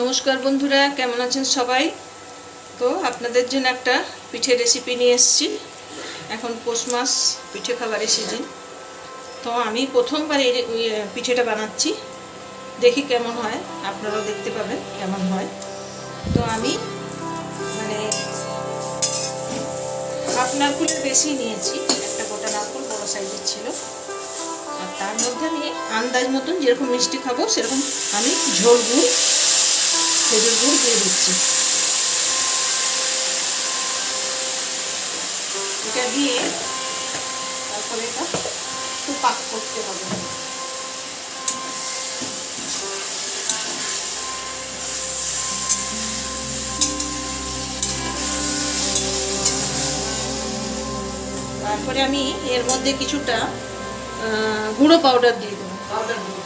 নমস্কার বন্ধুরা, কেমন আছেন সবাই? তো আপনাদের জন্য একটা পিঠের রেসিপি নিয়ে এসেছি। এখন পৌষ মাস, পিঠে খাবারের সিজন। তো আমি প্রথমবার এই পিঠেটা বানাচ্ছি, দেখি কেমন হয়, আপনারাও দেখতে পাবেন কেমন হয়। তো আমি মানে হাফ নারকেলের বেশি নিয়েছি, একটা গোটা নারকেল বড় সাইজের ছিল। আর তার মধ্যে আমি আন্দাজ মতন যেরকম মিষ্টি খাবো সেরকম আমি ঝোল গুড়, খেজুর গুড় দিয়ে দিচ্ছি। এটা দিয়ে তারপরে এটা একটু পাক করতে হবে। তারপরে আমি এর মধ্যে কিছুটা গুঁড়ো পাউডার দিয়ে দেবো, পাউডার গুঁড়ো।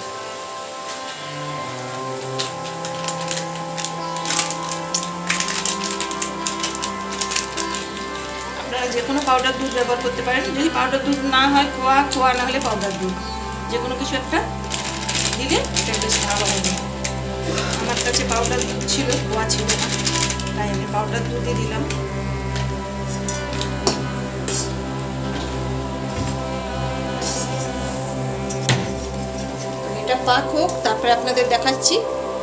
আপনারা যে কোনো পাউডার দুধ ব্যবহার করতে পারেন, যদি পাউডার দুধ না হয় খোয়া না হলে পাউডার দুধ, যে কোনো কিছু একটা দিলে এটা বেশ ভালো হবে। আমার কাছে পাউডার দুধ ছিল, খোয়া ছিল না, তাই আমি পাউডার দুধে দিলাম। এটা পাক হোক, তারপরে আপনাদের দেখাচ্ছি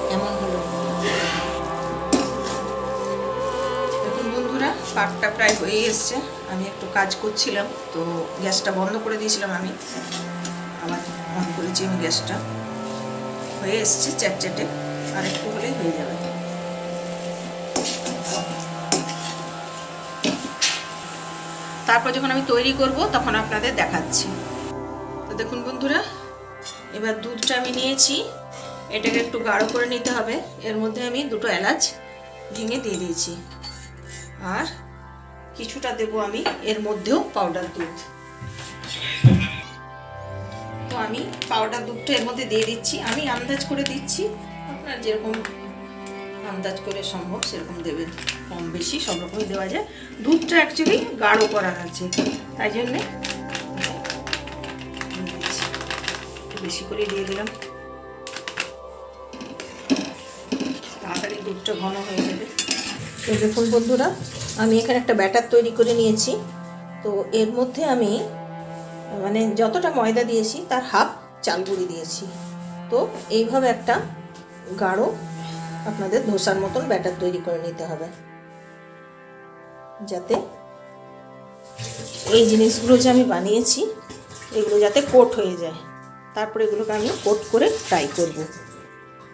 কেমন হলো। দেখুন বন্ধুরা, পাকটা প্রায় হয়ে এসছে। আমি একটু কাজ করছিলাম, তো গ্যাসটা বন্ধ করে দিয়েছিলাম, আমি আবার অন করেছি। আমি গ্যাসটা হয়ে এসছে চ্যাটচ্যাটে, আর একটু হলেই হয়ে যাবে। তারপর যখন আমি তৈরি করব তখন আপনাদের দেখাচ্ছি। তো দেখুন বন্ধুরা, এবার দুধটা আমি নিয়েছি, এটাকে একটু গাঢ় করে নিতে হবে। এর মধ্যে আমি দুটো এলাচ ভেঙে দিয়ে দিয়েছি, আর কিছুটা দেব আমি এর মধ্যেও পাউডার দুধ। তো আমি পাউডার দুধটা এর মধ্যে দিয়ে দিচ্ছি। আমি আন্দাজ করে দিচ্ছি, আপনার যেরকম আন্দাজ করে সম্ভব সেরকম দেবেন, কম বেশি সব রকমই দেওয়া যায়। দুধটা অ্যাকচুয়ালি গাঢ় করার আছে, তাই জন্যে বেশি করে দিয়ে দিলাম, তাড়াতাড়ি দুধটা ঘন হয়ে যাবে। তো দেখুন বন্ধুরা, আমি এখানে একটা ব্যাটার তৈরি করে নিয়েছি। তো এর মধ্যে আমি মানে যতটা ময়দা দিয়েছি তার হাফ চাল গুঁড়ি দিয়েছি। তো এইভাবে একটা গাঢ় আপনাদের ধোসার মতন ব্যাটার তৈরি করে নিতে হবে, যাতে এই জিনিসগুলো যে আমি বানিয়েছি এগুলো যাতে কোট হয়ে যায়। তারপরে এগুলোকে আমি কোট করে ফ্রাই করব,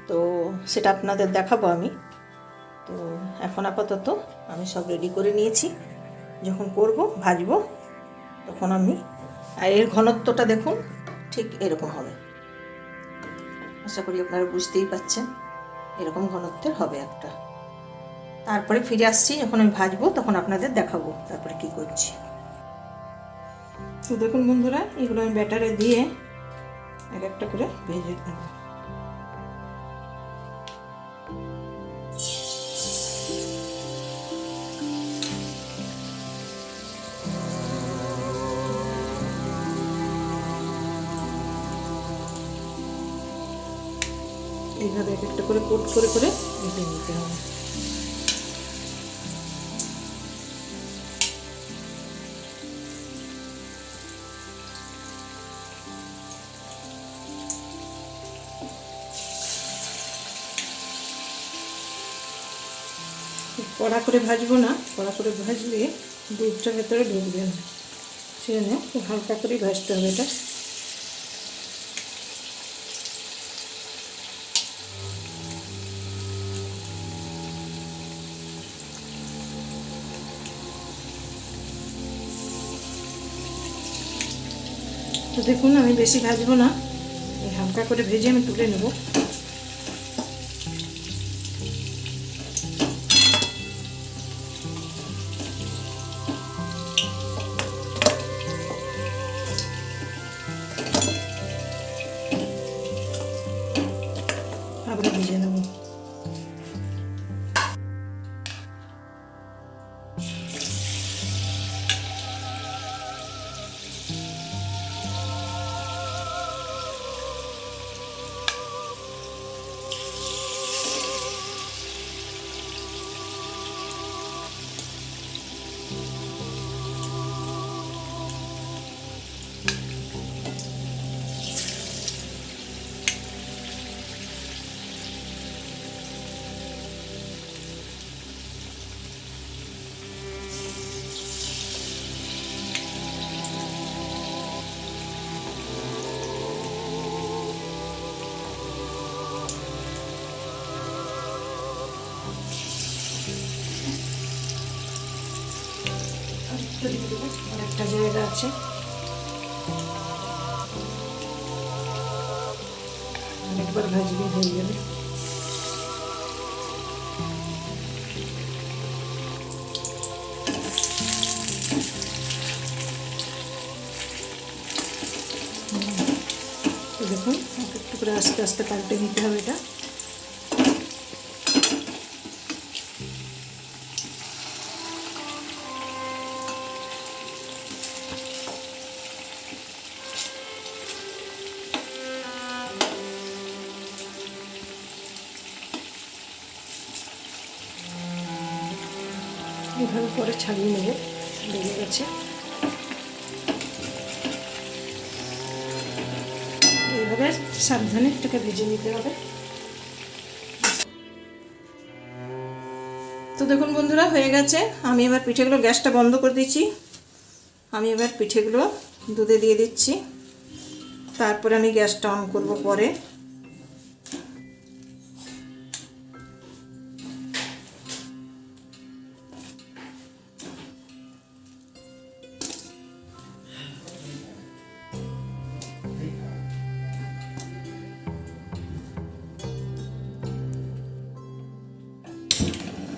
তো সেটা আপনাদের দেখাবো আমি। তো এখন আপাতত আমি সব রেডি করে নিয়েছি, যখন করব ভাজবো তখন আমি, আর এর ঘনত্বটা দেখুন ঠিক এরকম হবে। আশা করি আপনারা বুঝতেই পাচ্ছেন, এরকম ঘনত্বের হবে একটা। তারপরে ফিরে আসছি, যখন আমি ভাজবো তখন আপনাদের দেখাবো তারপরে কি করছি। তো দেখুন বন্ধুরা, এগুলো আমি ব্যাটারে দিয়ে এক একটা করে ভেজে নেব। এইভাবে এক একটা করে কোট করে করে ভেজে নিতে হবে। কড়া করে ভাজবো না, কড়া করে ভাজলে দুধটা ভেতরে ঢুকবে না, সেজন্য খুব হালকা করেই ভাজতে হবে এটা। তো দেখুন, আমি বেশি ভাজবো না, এই হালকা করে ভেজে আমি তুলে নেব। আবার ভেজে নেব। আছে। আরেকবার ভাজলে হয়ে যাবে। দেখুন একটু করে আস্তে আস্তে পাল্টে নিতে হবে এটা। এভাবে পরে ছাড়িয়ে নেব, লেগে গেছে। এইভাবে সাবধানে এটাকে ভেজে নিতে হবে। তো দেখুন বন্ধুরা হয়ে গেছে। আমি এবার পিঠেগুলো, গ্যাসটা বন্ধ করে দিচ্ছি। আমি এবার পিঠেগুলো দুধে দিয়ে দিচ্ছি, তারপরে আমি গ্যাসটা অন করব পরে।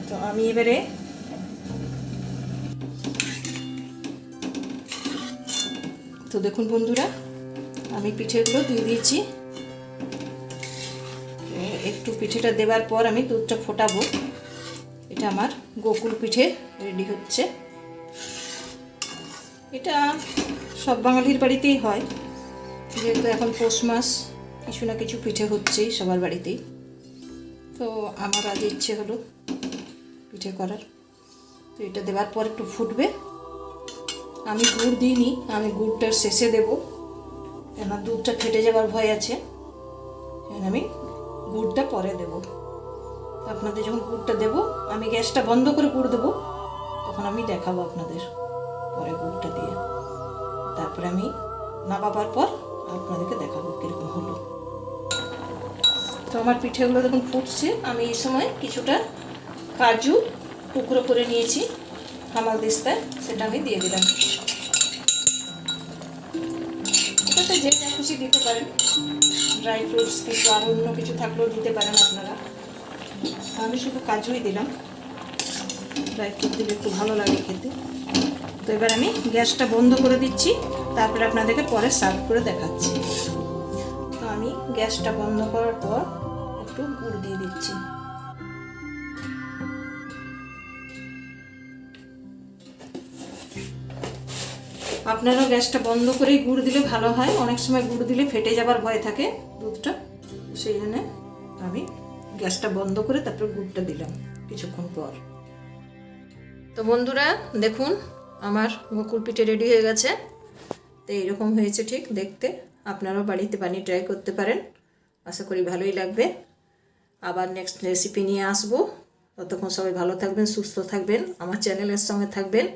তো আমি এবারে তো দেখুন বন্ধুরা আমি পিঠেগুলো দিয়ে দিয়েছি। একটু পিঠেটা দেওয়ার পর আমি দুধটা ফোটাবো। এটা আমার গোকুল পিঠে রেডি হচ্ছে। এটা সব বাঙালির বাড়িতেই হয়, যেহেতু এখন পৌষ মাস, কিছু না কিছু পিঠে হচ্ছেই সবার বাড়িতেই। তো আমার আজ ইচ্ছে হলো পিঠে করার। তো এটা দেওয়ার পর একটু ফুটবে। আমি গুড় দিইনি, আমি গুড়টা শেষে দেবো, কেন দুধটা ফেটে যাওয়ার ভয় আছে। আমি গুড়টা পরে দেব। আপনাদের যখন গুড়টা দেবো, আমি গ্যাসটা বন্ধ করে গুড় দেবো, তখন আমি দেখাবো আপনাদের পরে গুড়টা দিয়ে। তারপরে আমি নামাবার পর আপনাদেরকে দেখাবো কীরকম হলো। তো আমার পিঠেগুলো দেখুন ফুটছে। আমি এই সময় কিছুটা কাজু টুকরো করে নিয়েছি হামাল দিস্তায়, সেটা আমি দিয়ে দিলাম। এটাতে যে যা খুশি দিতে পারেন, ড্রাই ফ্রুটস কিছু আর অন্য কিছু থাকলেও দিতে পারেন আপনারা। আমি শুধু কাজুই দিলাম, ড্রাই ফ্রুট দিলে একটু ভালো লাগে খেতে। তো এবার আমি গ্যাসটা বন্ধ করে দিচ্ছি, তারপরে আপনাদেরকে পরে সার্ভ করে দেখাচ্ছি। তো আমি গ্যাসটা বন্ধ করার পর একটু গুড় দিয়ে দিচ্ছি। আপনারাও গ্যাসটা বন্ধ করেই গুড় দিলে ভালো হয়। অনেক সময় গুড় দিলে ফেটে যাবার ভয় থাকে দুধটা, সেই জন্য আমি গ্যাসটা বন্ধ করে তারপর গুড়টা দিলাম কিছুক্ষণ পর। তো বন্ধুরা দেখুন আমার গোকুল পিঠে রেডি হয়ে গেছে। তো এইরকম হয়েছে ঠিক দেখতে। আপনারাও বাড়িতে বানিয়ে ট্রাই করতে পারেন, আশা করি ভালোই লাগবে। আবার নেক্সট রেসিপি নিয়ে আসবো। ততক্ষণ সবাই ভালো থাকবেন, সুস্থ থাকবেন, আমার চ্যানেলের সঙ্গে থাকবেন।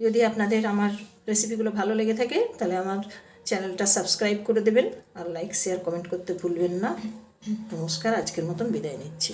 যদি আপনাদের আমার রেসিপিগুলো ভালো লেগে থাকে তাহলে আমার চ্যানেলটা সাবস্ক্রাইব করে দেবেন, আর লাইক শেয়ার কমেন্ট করতে ভুলবেন না। নমস্কার, আজকের মতন বিদায় নিচ্ছি।